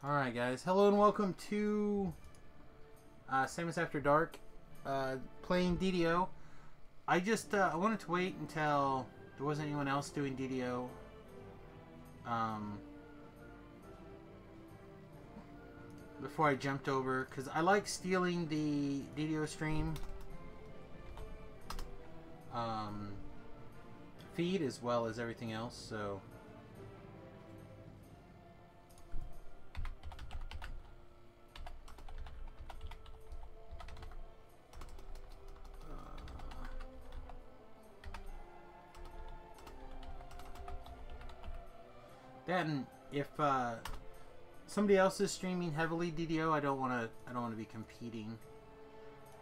Alright guys, hello and welcome to Samius Afterdark, playing DDO. I wanted to wait until there wasn't anyone else doing DDO before I jumped over, because I like stealing the DDO stream feed as well as everything else, so... Then, if somebody else is streaming heavily DDO, I don't want to be competing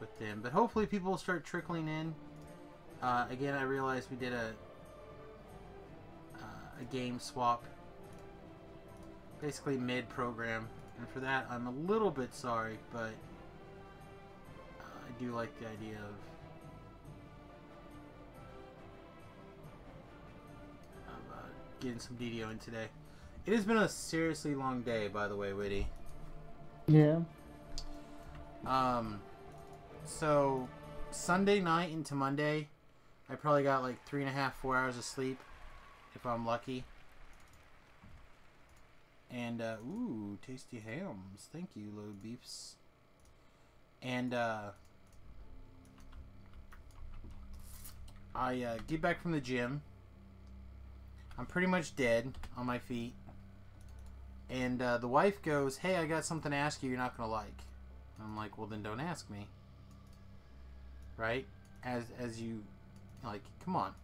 with them. But hopefully, people will start trickling in. Again, I realized we did a game swap, basically mid-program, and for that, I'm a little bit sorry. But I do like the idea of getting some DDO in today. It has been a seriously long day, by the way, Witty. Yeah. So Sunday night into Monday, I probably got like 3.5, 4 hours of sleep, if I'm lucky. And ooh, tasty hams. Thank you, load beefs. And I get back from the gym. I'm pretty much dead on my feet. And the wife goes, "Hey, I got something to ask you you're not going to like." And I'm like, "Well, then don't ask me." Right? As you, like, come on.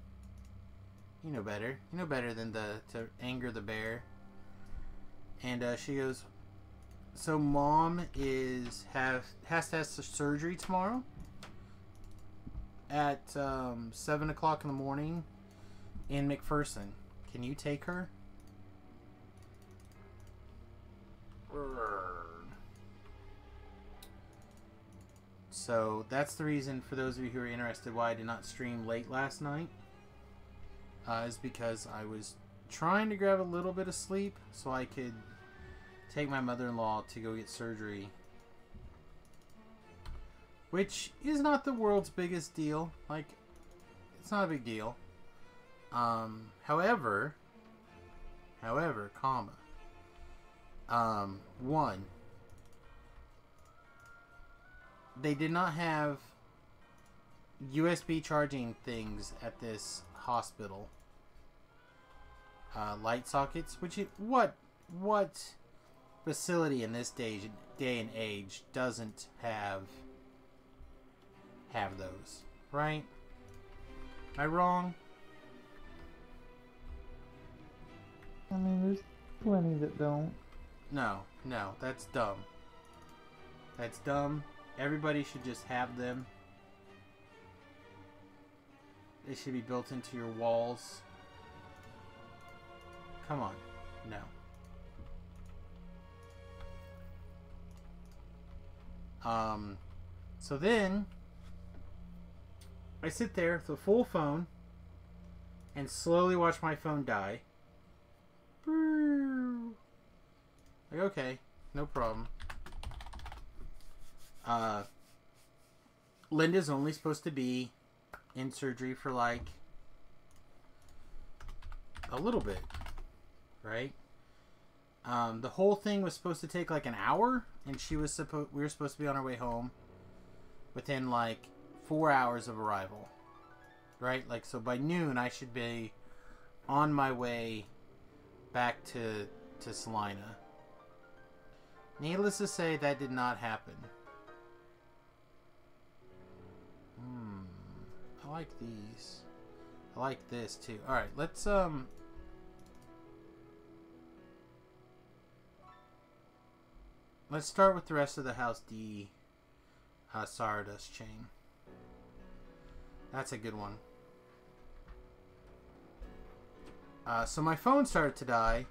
You know better. You know better than to anger the bear. And she goes, "So Mom has to have surgery tomorrow at 7 o'clock in the morning in McPherson. Can you take her?" So that's the reason, for those of you who are interested, why I did not stream late last night. Is because I was trying to grab a little bit of sleep so I could take my mother-in-law to go get surgery. Which is not the world's biggest deal. Like, it's not a big deal. However, comma, one, they did not have USB charging things at this hospital. Light sockets, what facility in this day and age doesn't have those, right? Am I wrong? I mean, there's plenty that don't. No, that's dumb. That's dumb. Everybody should just have them. They should be built into your walls. Come on. No. So then I sit there with a full phone and slowly watch my phone die. Like, okay, no problem. Linda's only supposed to be in surgery for like a little bit, right? The whole thing was supposed to take like an hour, and we were supposed to be on our way home within like 4 hours of arrival, right? Like, so by noon I should be on my way back to Salina. Needless to say, that did not happen. I like these. I like this too. Alright, let's start with the rest of the House D Sardust chain. That's a good one. So my phone started to die,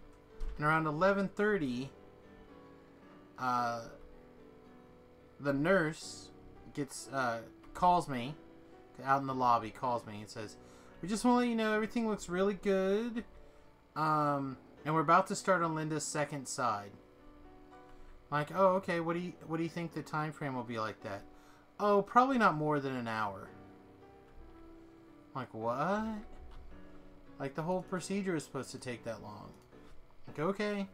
and around 11:30, the nurse calls me out in the lobby. Calls me and says, "We just want to let you know everything looks really good, and we're about to start on Linda's second side." Like, oh, okay, what do you think the time frame will be like that? Oh, probably not more than an hour. I'm like, what? Like, the whole procedure is supposed to take that long. Like, okay.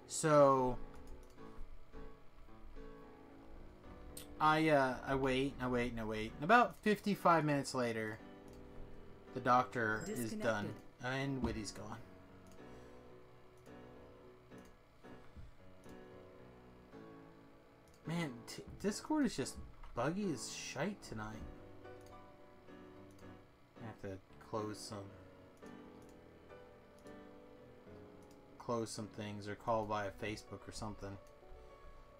So I wait. And about 55 minutes later, the doctor is done. And Whitty's gone. Man, Discord is just buggy as shite tonight. I have to close some things or call via Facebook or something.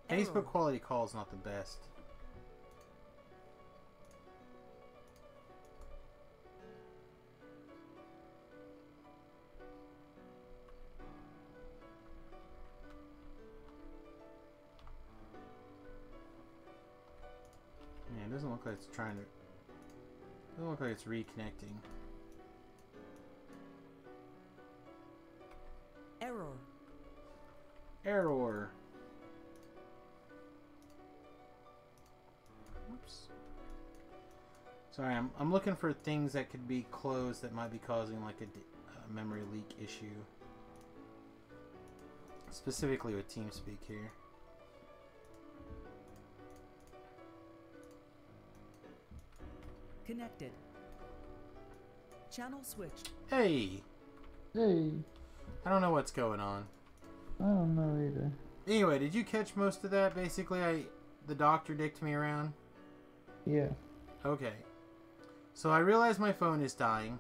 Error. Facebook quality call is not the best. Yeah, it doesn't look like it's trying to. Doesn't look like it's reconnecting. Error. Error. Oops. Sorry, I'm looking for things that could be closed that might be causing like a memory leak issue. Specifically with TeamSpeak here. Connected. Channel switched. Hey! Hey, I don't know what's going on. I don't know either. Anyway, did you catch most of that? Basically, the doctor dicked me around. Yeah. Okay. So I realize my phone is dying.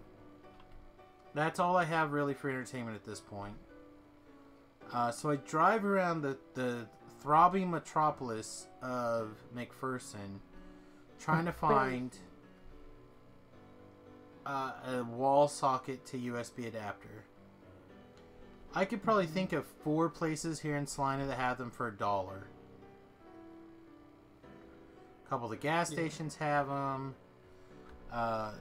That's all I have really for entertainment at this point. So I drive around the throbbing metropolis of McPherson, trying to find a wall socket to USB adapter. I could probably think of 4 places here in Salina that have them for $1. A couple of the gas stations have them. A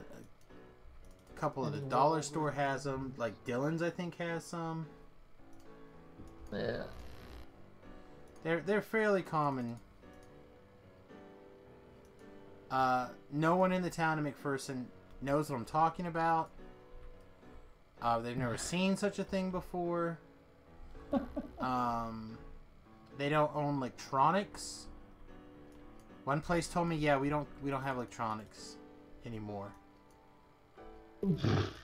couple of the dollar store has them. Like Dillon's, I think, has some. Yeah. They're fairly common. No one in the town of McPherson knows what I'm talking about. They've never seen such a thing before. They don't own electronics. One place told me, yeah, we don't have electronics anymore. And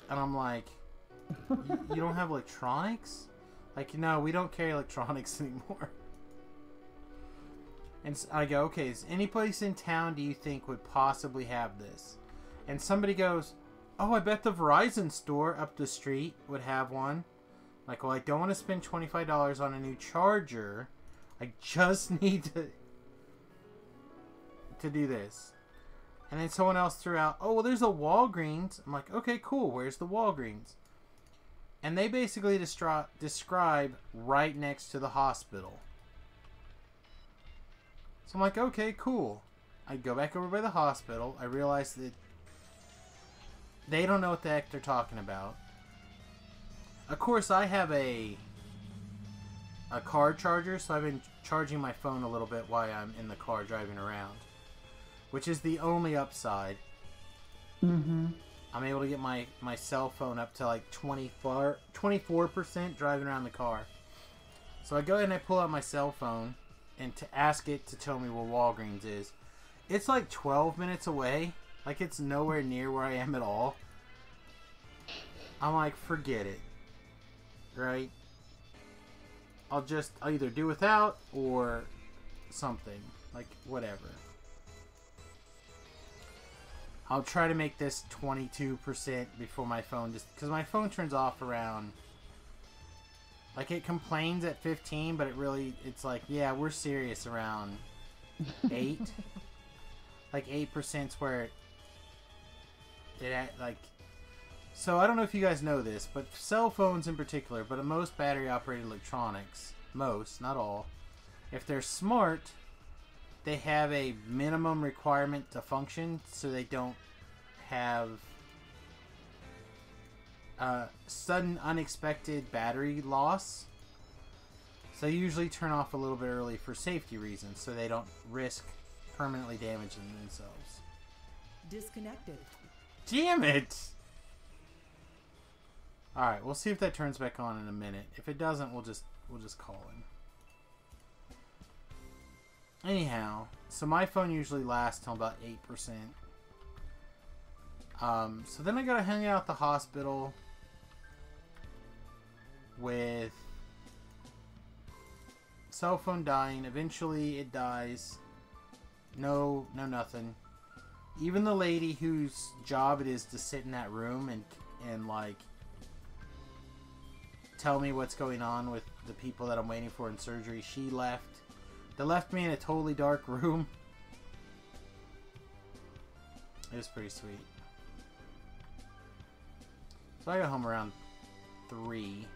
I'm like, you don't have electronics? Like, no, we don't carry electronics anymore. And I go, okay, is any place in town do you think would possibly have this? And somebody goes, oh, I bet the Verizon store up the street would have one. Like, well, I don't want to spend $25 on a new charger. I just need to do this. And then someone else threw out, oh, well, there's a Walgreens. I'm like, okay, cool. Where's the Walgreens? And they basically describe right next to the hospital. So I'm like, okay, cool. I go back over by the hospital. I realize that they don't know what the heck they're talking about. Of course, I have a car charger, so I've been charging my phone a little bit while I'm in the car driving around. Which is the only upside. Mm-hmm. I'm able to get my cell phone up to like 24% driving around the car. So I go ahead and I pull out my cell phone and to ask it to tell me where Walgreens is. It's like 12 minutes away. Like it's nowhere near where I am at all. I'm like, forget it. Right? I'll either do without or something. Like, whatever. I'll try to make this 22% before my phone because my phone turns off around, like it complains at 15, but it's like, yeah, we're serious around 8. Like 8% where so I don't know if you guys know this, but cell phones in particular, but most battery operated electronics, most, not all, if they're smart, they have a minimum requirement to function, so they don't have sudden unexpected battery loss. So I usually turn off a little bit early for safety reasons, so they don't risk permanently damaging themselves. Disconnected. Damn it! Alright, we'll see if that turns back on in a minute. If it doesn't, we'll just call him. Anyhow, so my phone usually lasts till about 8%. So then I gotta hang out at the hospital with cell phone dying. Eventually it dies. No nothing. Even the lady whose job it is to sit in that room and like tell me what's going on with the people that I'm waiting for in surgery, she left. They left me in a totally dark room. It was pretty sweet. So I got home around 3.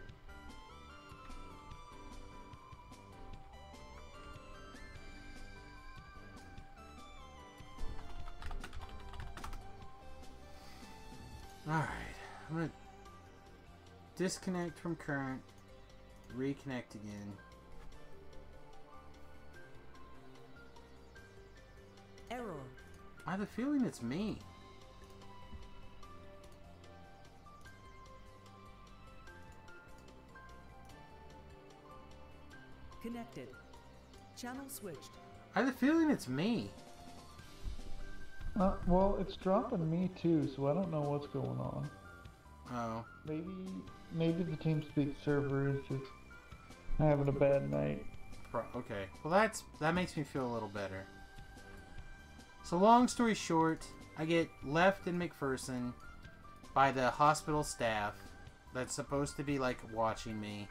Alright, I'm gonna disconnect from current, reconnect again. Error. I have a feeling it's me. Connected. Channel switched. I have a feeling it's me. Well, it's dropping me too, so I don't know what's going on. Oh. Maybe the TeamSpeak server is just having a bad night. Okay. Well, that makes me feel a little better. So long story short, I get left in McPherson by the hospital staff that's supposed to be like watching me.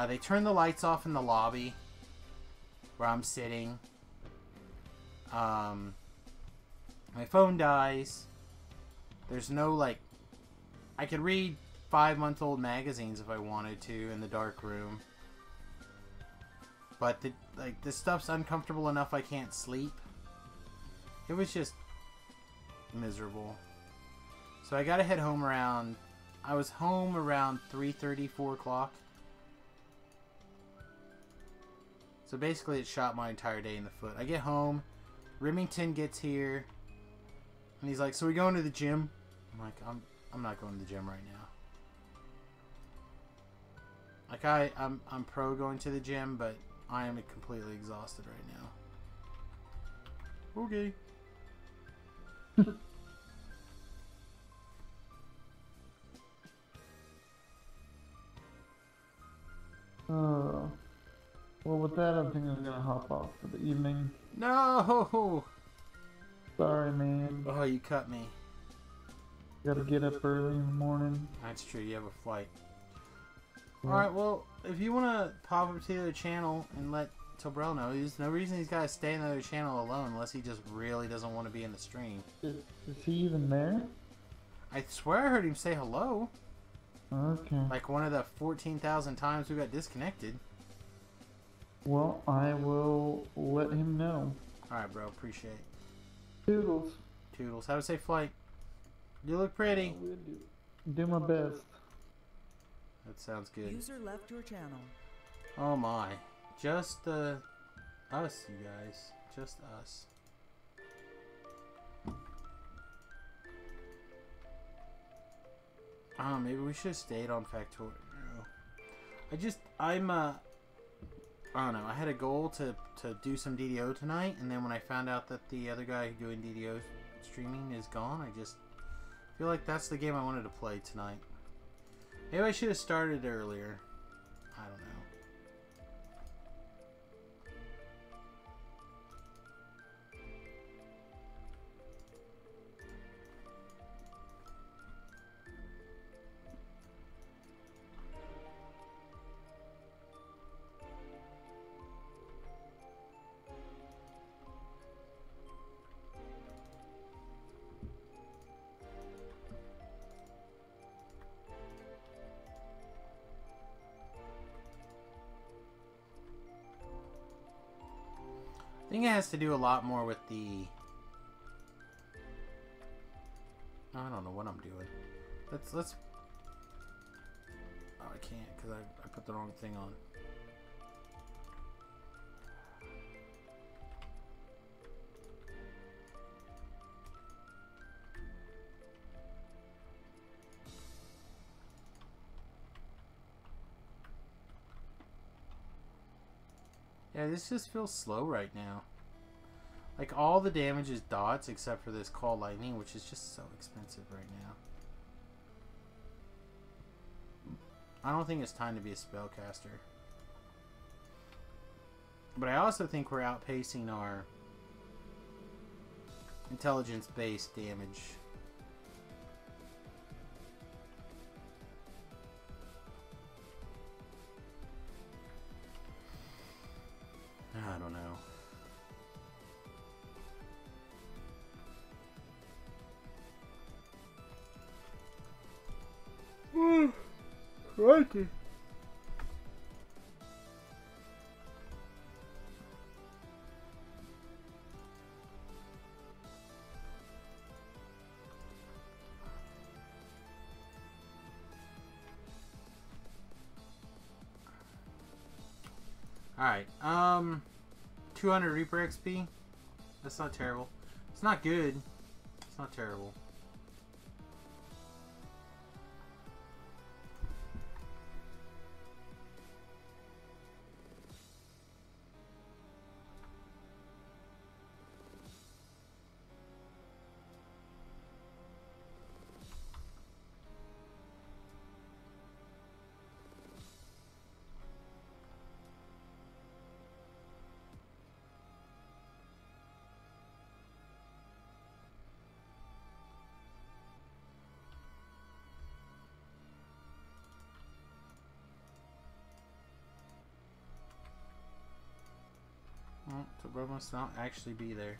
They turn the lights off in the lobby where I'm sitting. My phone dies. There's no like, I could read 5-month-old magazines if I wanted to in the dark room. But the stuff's uncomfortable enough I can't sleep. It was just miserable. So I gotta head home around, I was home around 3:30, 4 o'clock. So basically it shot my entire day in the foot. I get home, Remington gets here, and he's like, so we going to the gym? I'm like, I'm not going to the gym right now. Like I'm pro going to the gym, but I am completely exhausted right now. Okay. Well, with that, I think I'm gonna hop off for the evening. No! Sorry, man. Oh, you cut me. Gotta get up early in the morning. That's true, you have a flight. Yeah. Alright, well, if you want to pop up to the other channel and let Tobrell know, there's no reason he's got to stay in the other channel alone unless he just really doesn't want to be in the stream. Is he even there? I swear I heard him say hello. Okay. Like one of the 14,000 times we got disconnected. Well, I will let him know. Alright, bro, appreciate it. Toodles. Toodles, have a safe flight. You look pretty. I will do my best. That sounds good. User left your channel. Oh my. Just us, you guys. Just us. Oh, maybe we should have stayed on Factorio. I don't know. I had a goal to do some DDO tonight, and then when I found out that the other guy doing DDO streaming is gone, I just feel like that's the game I wanted to play tonight. Maybe I should have started earlier. I don't know. I think it has to do a lot more with the... I don't know what I'm doing. Let's... Oh, I can't because I put the wrong thing on. Yeah, this just feels slow right now. Like, all the damage is dots except for this Call Lightning, which is just so expensive right now. I don't think it's time to be a spellcaster. But I also think we're outpacing our intelligence-based damage. I don't know. Crikey. Alright, 200 Reaper XP. That's not terrible. It's not good. It's not terrible. Oh, the bro must not actually be there.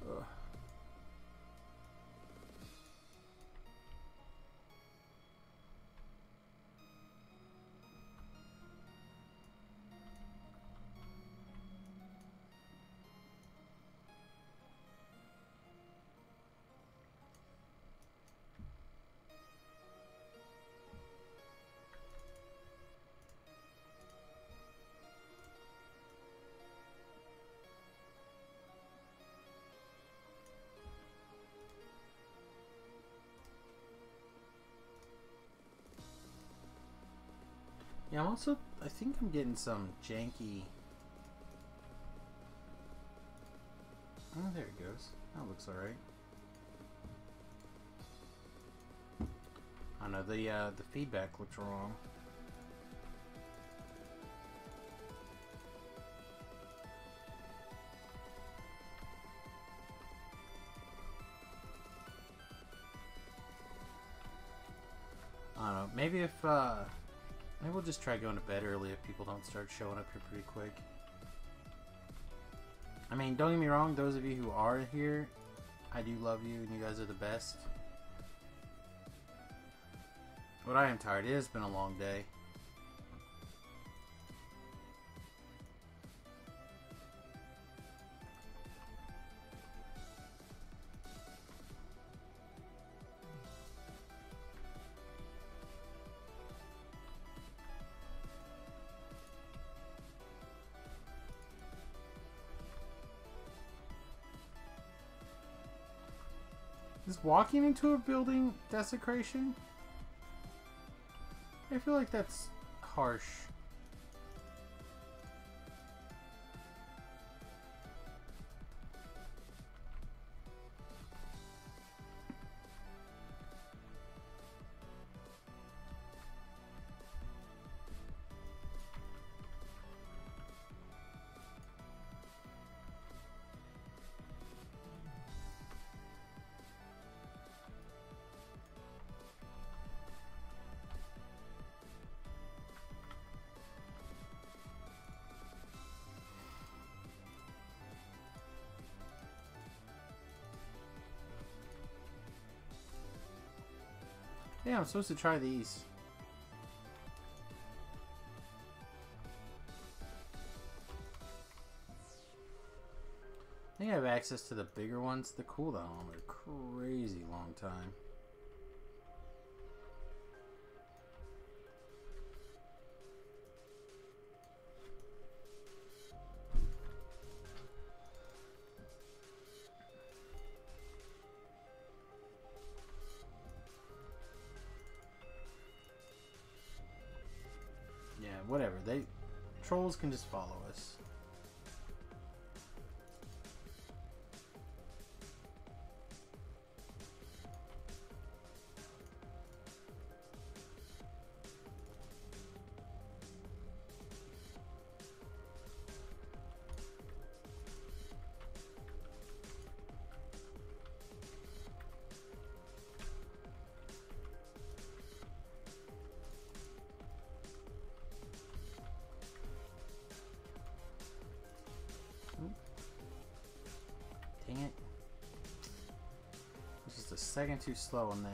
Ugh. Yeah, I think I'm getting some janky. Oh, there it goes. That looks alright. I know the feedback looks wrong. I don't know. Maybe if maybe we'll just try going to bed early if people don't start showing up here pretty quick. I mean, don't get me wrong, those of you who are here, I do love you and you guys are the best. But I am tired. It has been a long day. Is walking into a building desecration? I feel like that's harsh. Yeah, I'm supposed to try these. I think I have access to the bigger ones. The cooldown on them are crazy long time. whatever. Trolls can just follow us. Dang it. It's just a second too slow on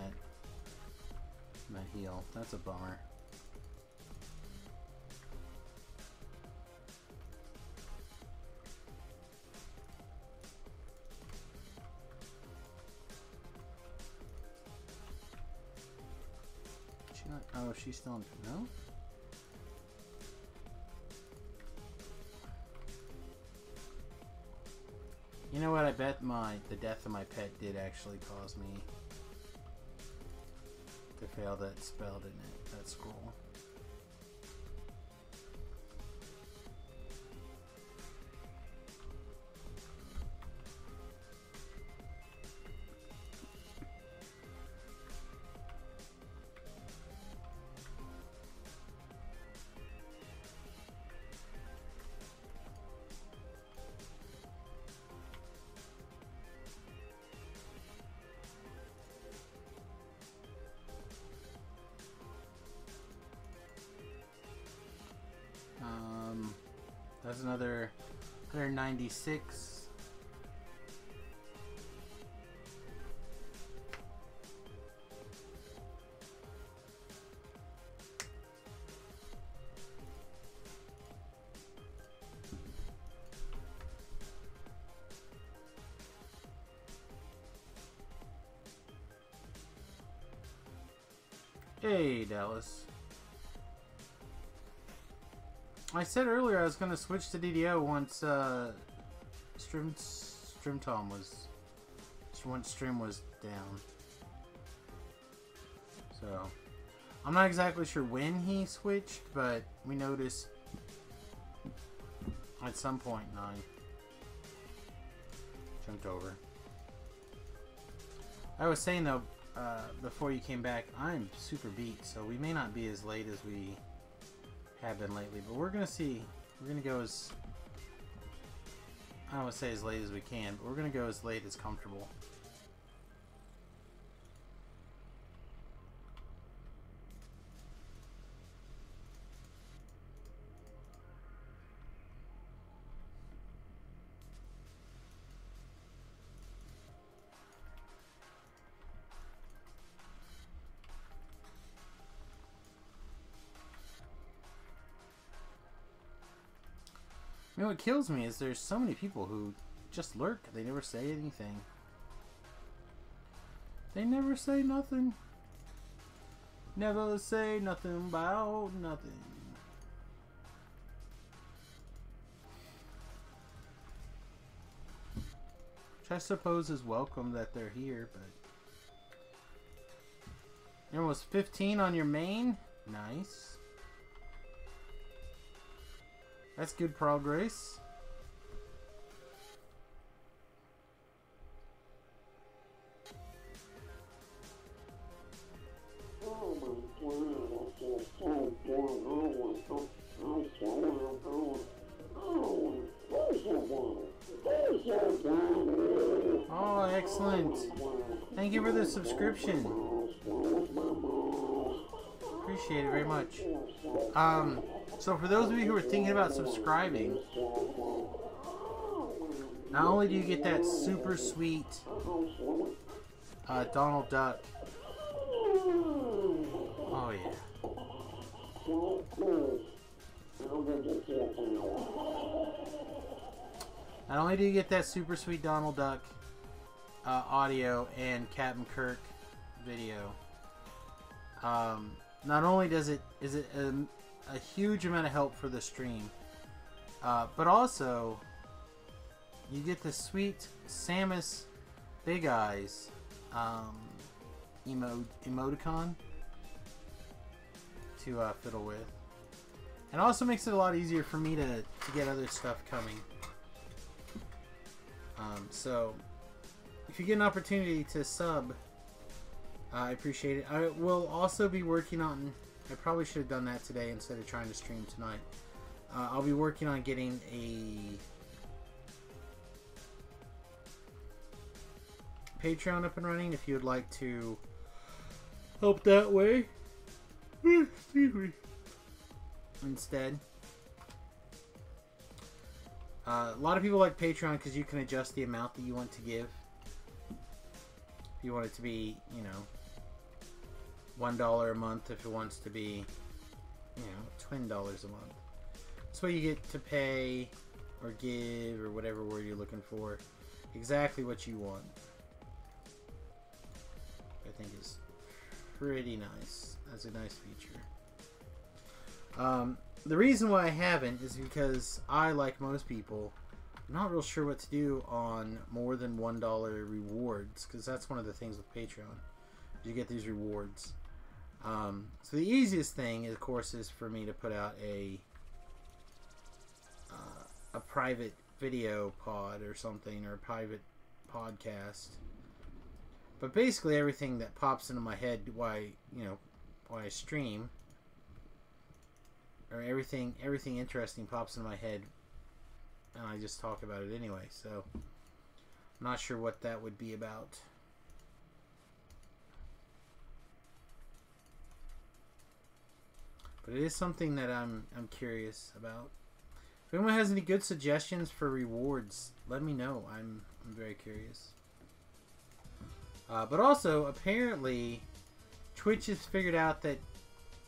that heal. That's a bummer. She not, oh, she's still in, no? You know what? I bet the death of my pet did actually cause me to fail that spell, didn't it? That scroll. That's another 196. Hey, Dallas. I said earlier I was going to switch to DDO once Stream was down. So I'm not exactly sure when he switched, but we noticed at some point. And I jumped over. I was saying though, before you came back, I'm super beat, so we may not be as late as we have been lately, but we're gonna see. We're gonna go as, I don't want to say as late as we can, but we're gonna go as late as comfortable. You know what kills me is there's so many people who just lurk. They never say anything. They never say nothing. Never say nothing about nothing. Which I suppose is welcome that they're here, but you're almost 15 on your main? Nice. That's good progress. Oh, excellent. Thank you for the subscription. Appreciate it very much. So for those of you who are thinking about subscribing, not only do you get that super sweet Donald Duck. Oh yeah. Not only do you get that super sweet Donald Duck audio and Captain Kirk video, not only is it a huge amount of help for the stream, but also you get the sweet Samius Big Eyes emoticon to fiddle with. And also makes it a lot easier for me to get other stuff coming. So, if you get an opportunity to sub, I appreciate it. I will also be working on... I probably should have done that today instead of trying to stream tonight. I'll be working on getting a Patreon up and running if you would like to help that way. Excuse me. Instead. A lot of people like Patreon because you can adjust the amount that you want to give. If you want it to be, you know, $1 a month, if it wants to be, you know, $20 a month. This way you get to pay or give or whatever word you're looking for exactly what you want. I think is pretty nice. That's a nice feature. The reason why I haven't is because I, like most people, I'm not real sure what to do on more than $1 rewards, because that's one of the things with Patreon. You get these rewards. So the easiest thing, of course, is for me to put out a private video pod or something, or a private podcast. But basically everything that pops into my head while I stream, or everything interesting pops into my head, and I just talk about it anyway. So I'm not sure what that would be about. But it is something that I'm curious about. If anyone has any good suggestions for rewards, let me know. I'm very curious. But also, apparently, Twitch has figured out that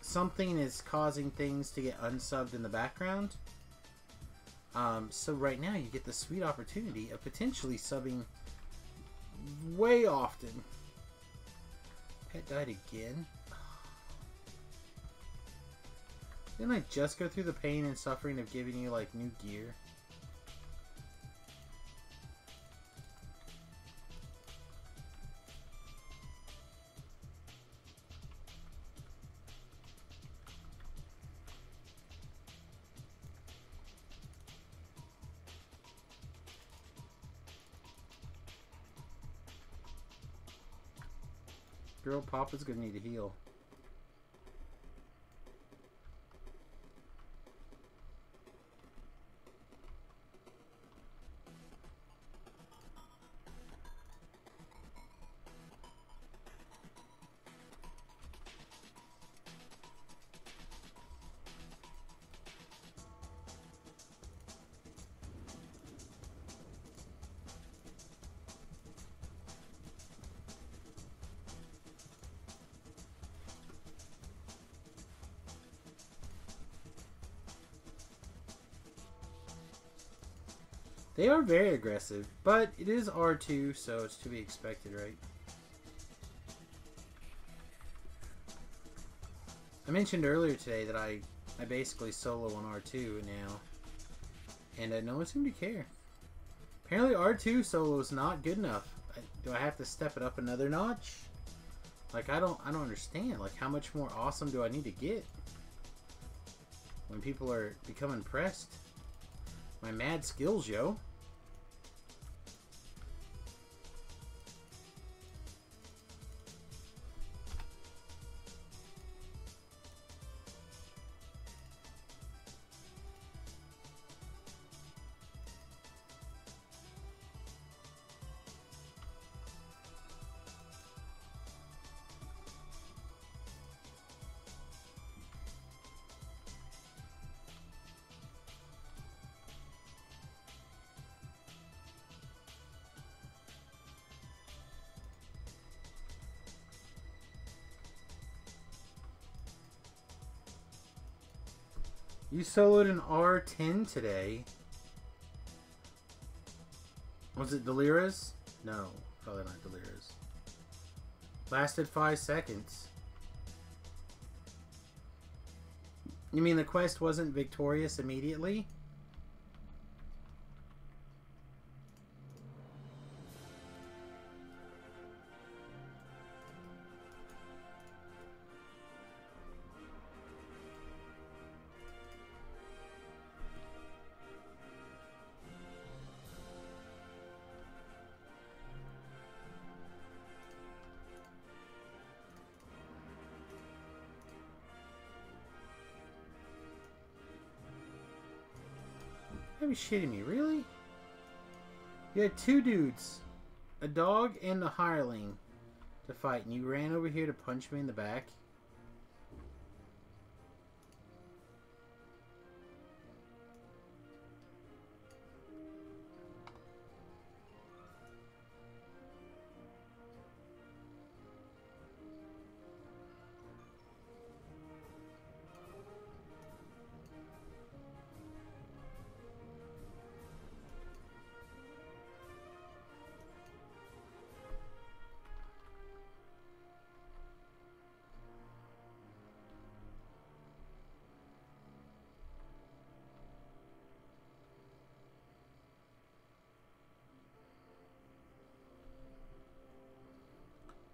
something is causing things to get unsubbed in the background. So right now, you get the sweet opportunity of potentially subbing way often. Pet died again. Didn't I just go through the pain and suffering of giving you, like, new gear? Girl, Papa's gonna need to heal. They are very aggressive, but it is R2, so it's to be expected, right? I mentioned earlier today that I basically solo on R2 now, and no one seemed to care. Apparently R2 solo is not good enough. Do I have to step it up another notch? Like, I don't understand. Like, how much more awesome do I need to get when people are become impressed? My mad skills, yo. You soloed an R10 today. Was it Delira's? No, probably not Delira's. Lasted 5 seconds. You mean the quest wasn't victorious immediately? You gotta be shitting me, really? You had two dudes, a dog and a hireling, to fight, and you ran over here to punch me in the back?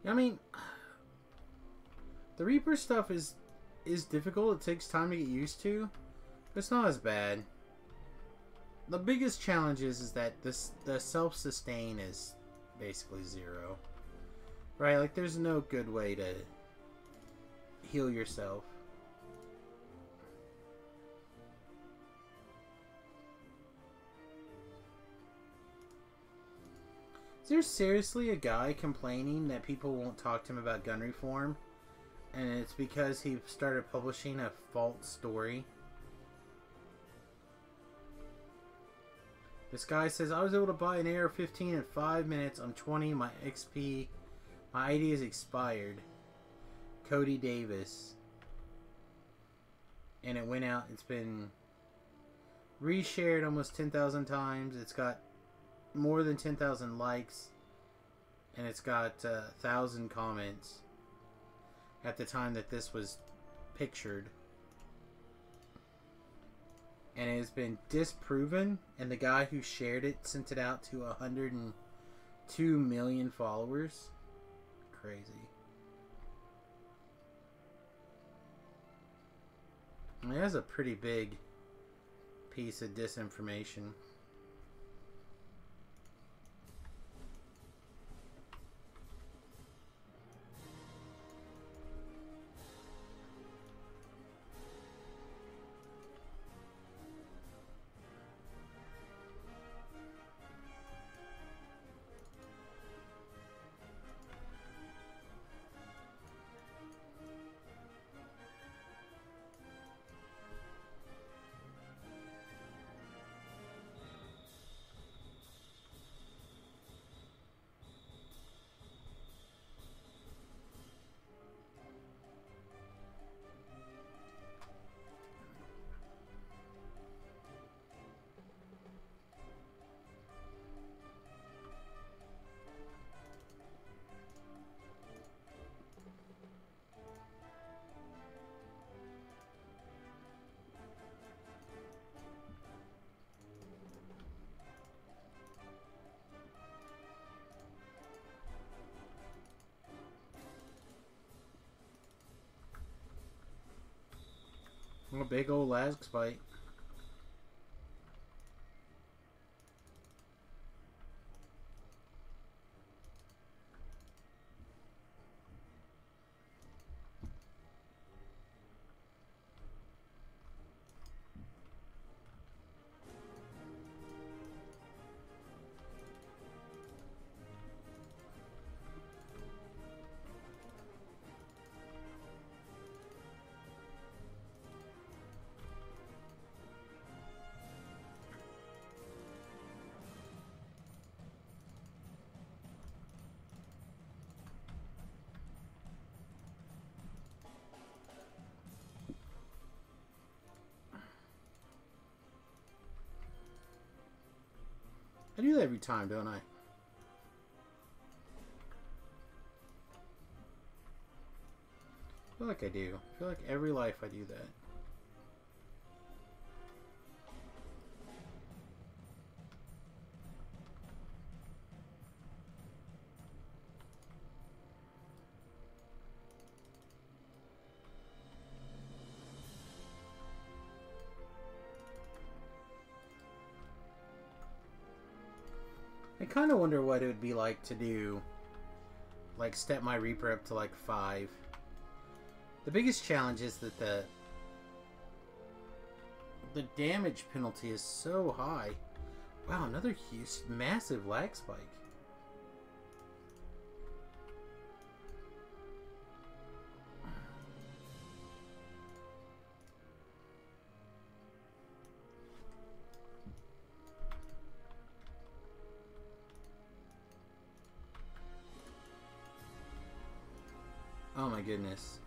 I mean, the Reaper stuff is difficult. It takes time to get used to, but it's not as bad. The biggest challenge is that the self-sustain is basically zero. Right? Like, there's no good way to heal yourself. Is there seriously a guy complaining that people won't talk to him about gun reform? And it's because he started publishing a false story? This guy says, I was able to buy an AR-15 in 5 minutes. I'm 20, my XP, my ID is expired. Cody Davis. And it went out, it's been reshared almost 10,000 times. It's got more than 10,000 likes, and it's got 1,000 comments at the time that this was pictured, and it has been disproven, and the guy who shared it sent it out to 102 million followers. Crazy. I mean, that's a pretty big piece of disinformation. A big old lag spike. I do that every time, don't I? I feel like I do. I feel like every life I do that. I kind of wonder what it would be like to do, like, step my Reaper up to like 5. The biggest challenge is that the damage penalty is so high. Wow, another huge, massive lag spike. Oh my goodness.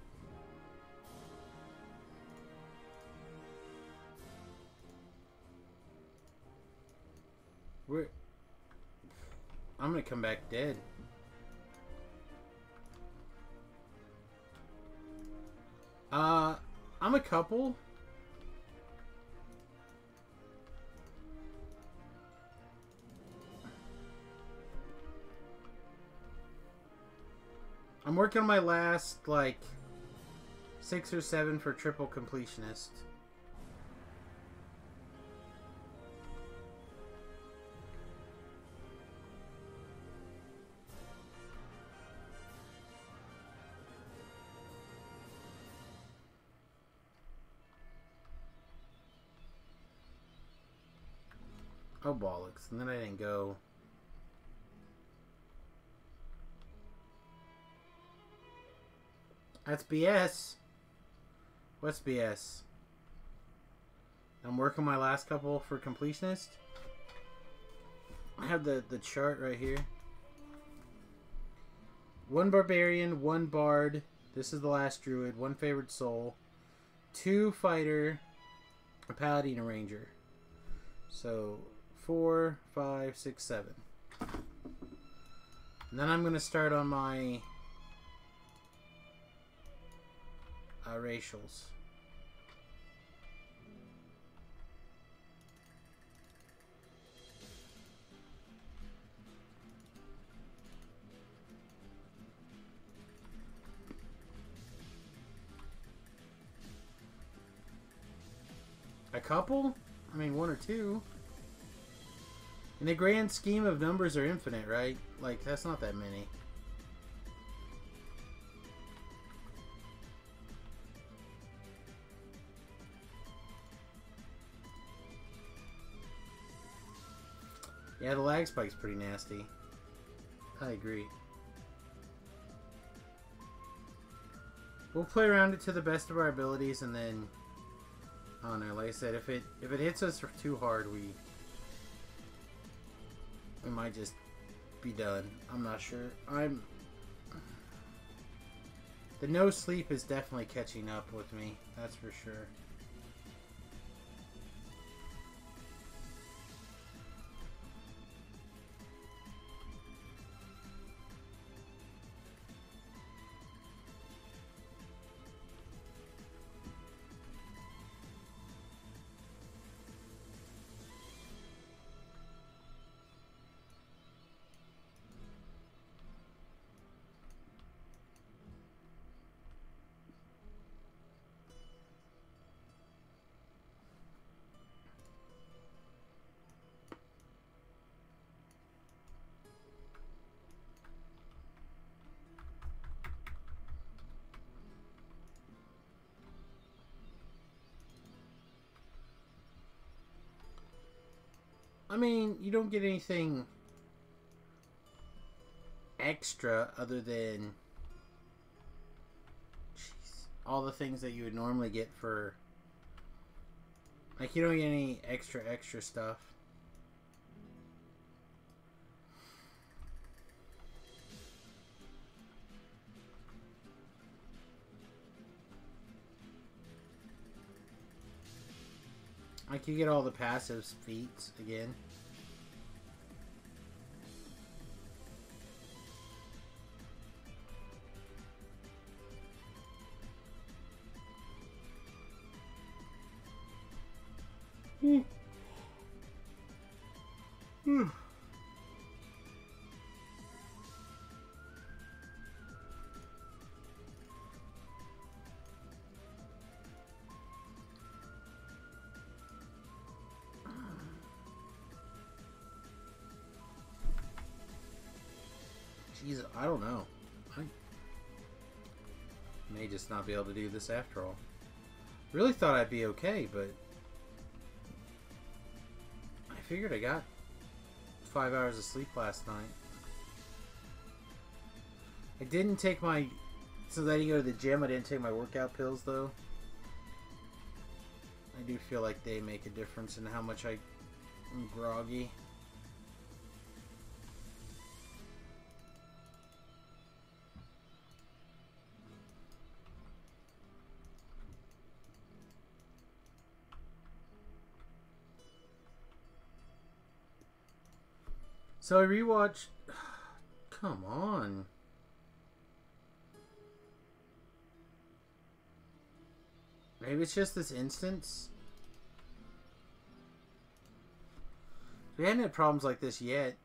I'm gonna come back dead. I'm a couple. I'm working on my last, like, 6 or 7 for triple completionist. Oh, bollocks. And then I didn't go. That's BS. What's BS? I'm working my last couple for completionist. I have the chart right here. 1 barbarian, 1 bard. This is the last druid. 1 favored soul. 2 fighter, a paladin, a ranger. So 4, 5, 6, 7. And then I'm going to start on my racials. A couple? I mean, 1 or 2. In the grand scheme of numbers are infinite, right? Like, that's not that many. Yeah, the lag spike's pretty nasty. I agree. We'll play around it to the best of our abilities, and then I don't know. Like I said, if it hits us too hard, we might just be done. I'm not sure. The no sleep is definitely catching up with me. That's for sure. I mean, you don't get anything extra other than all the things that you would normally get for, like, you don't get any extra stuff. Like, you get all the passive feats again. Jeez, I don't know. I may just not be able to do this after all. Really thought I'd be okay, but figured I got 5 hours of sleep last night. I didn't take my... Since I didn't go to the gym, I didn't take my workout pills, though. I do feel like they make a difference in how much I'm groggy. So I rewatched... Come on. Maybe it's just this instance. We hadn't had problems like this yet.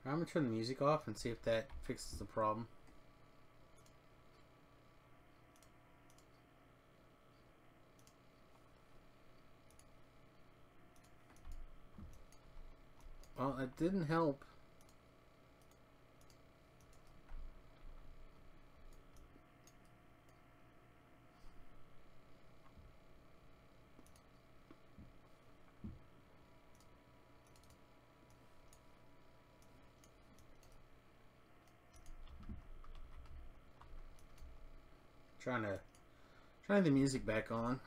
I'm gonna turn the music off and see if that fixes the problem. Well, it didn't help. Trying the music back on.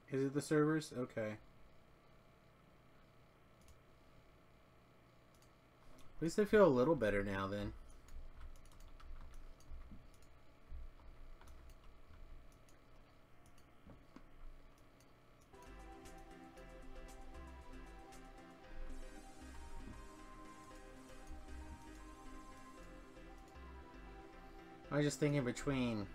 Is it the servers? Okay. At least I feel a little better now then. I was just thinking between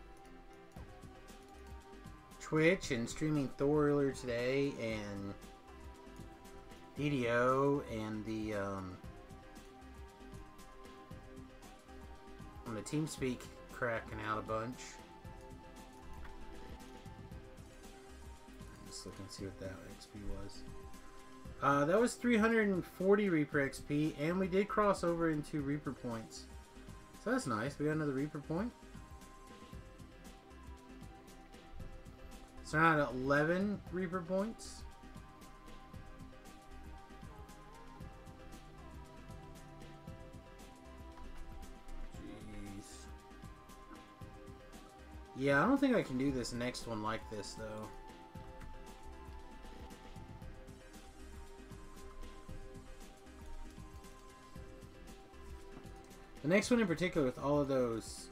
Twitch and streaming Thor earlier today and DDO and the TeamSpeak cracking out a bunch. Let's look and see what that XP was. That was 340 Reaper XP, and we did cross over into Reaper points. So that's nice. We got another Reaper point. So now at 11 Reaper points. Jeez. Yeah, I don't think I can do this next one like this, though. The next one in particular with all of those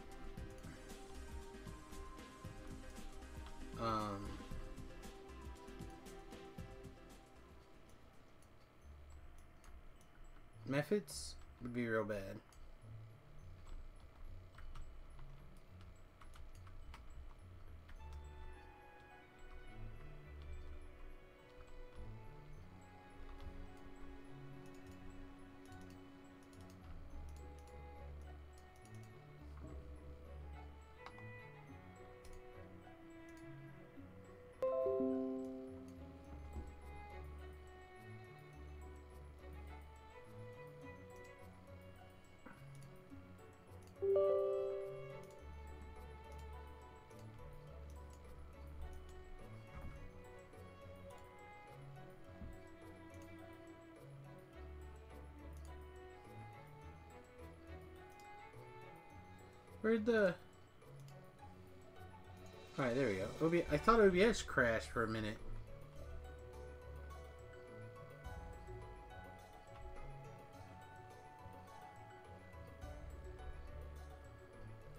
methods would be real bad. Where'd the... Alright, there we go. I thought OBS crashed for a minute.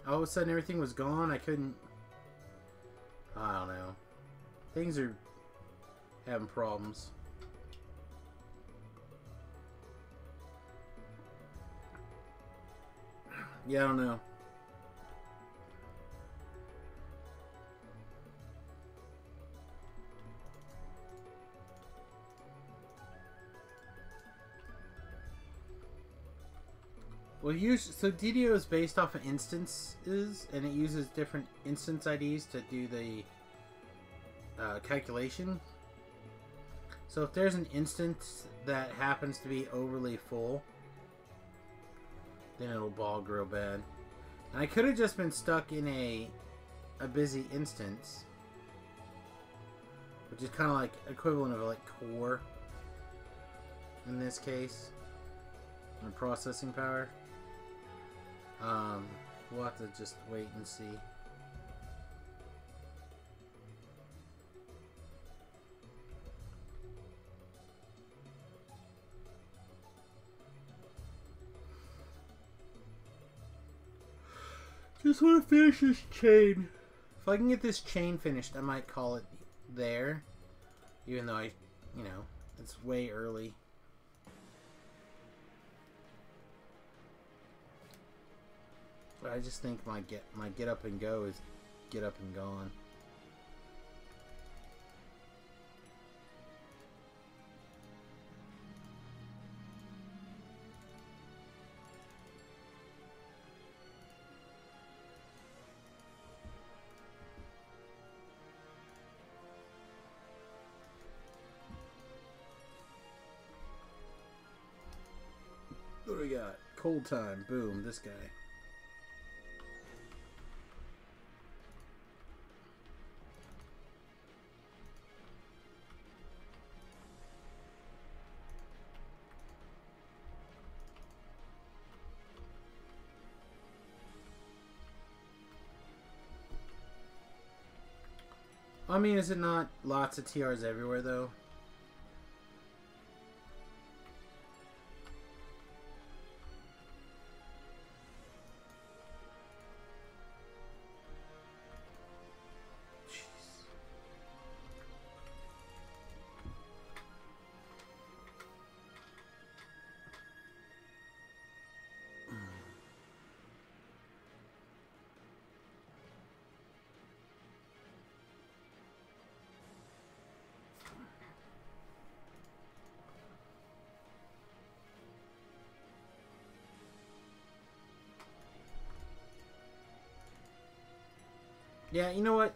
All of a sudden everything was gone. I couldn't... I don't know. Things are having problems. Yeah, I don't know. Well, so DDO is based off of instances, and it uses different instance IDs to do the calculation. So if there's an instance that happens to be overly full, then it'll bog real bad. And I could have just been stuck in a busy instance, which is kind of like equivalent of like core in this case, and processing power. We'll have to just wait and see. Just want to finish this chain. If I can get this chain finished, I might call it there. Even though you know, it's way early. I just think my get up and go is get up and gone. What do we got? Cold time. Boom. This guy. I mean, is it not lots of TRs everywhere, though? Yeah, you know what?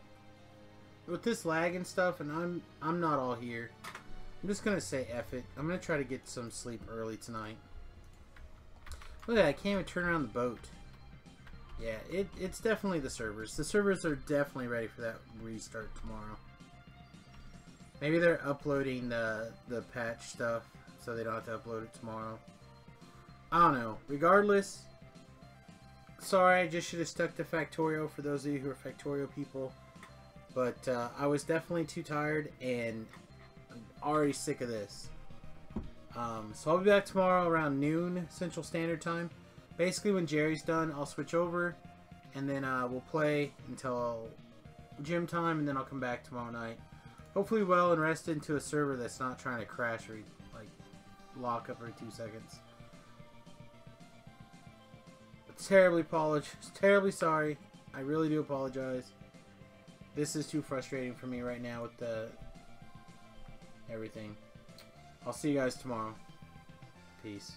With this lag and stuff, and I'm not all here. I'm just gonna say F it. I'm gonna try to get some sleep early tonight. Look at that, I can't even turn around the boat. Yeah, it's definitely the servers. The servers are definitely ready for that restart tomorrow. Maybe they're uploading the patch stuff so they don't have to upload it tomorrow. I don't know. Regardless, sorry, I just should have stuck to Factorio for those of you who are Factorio people. But I was definitely too tired and I'm already sick of this. So I'll be back tomorrow around noon Central Standard Time. Basically when Jerry's done, I'll switch over and then we'll play until gym time, and then I'll come back tomorrow night. Hopefully well and rested into a server that's not trying to crash or like lock up every 2 seconds. Terribly sorry. I really do apologize. This is too frustrating for me right now with the everything. I'll see you guys tomorrow. Peace.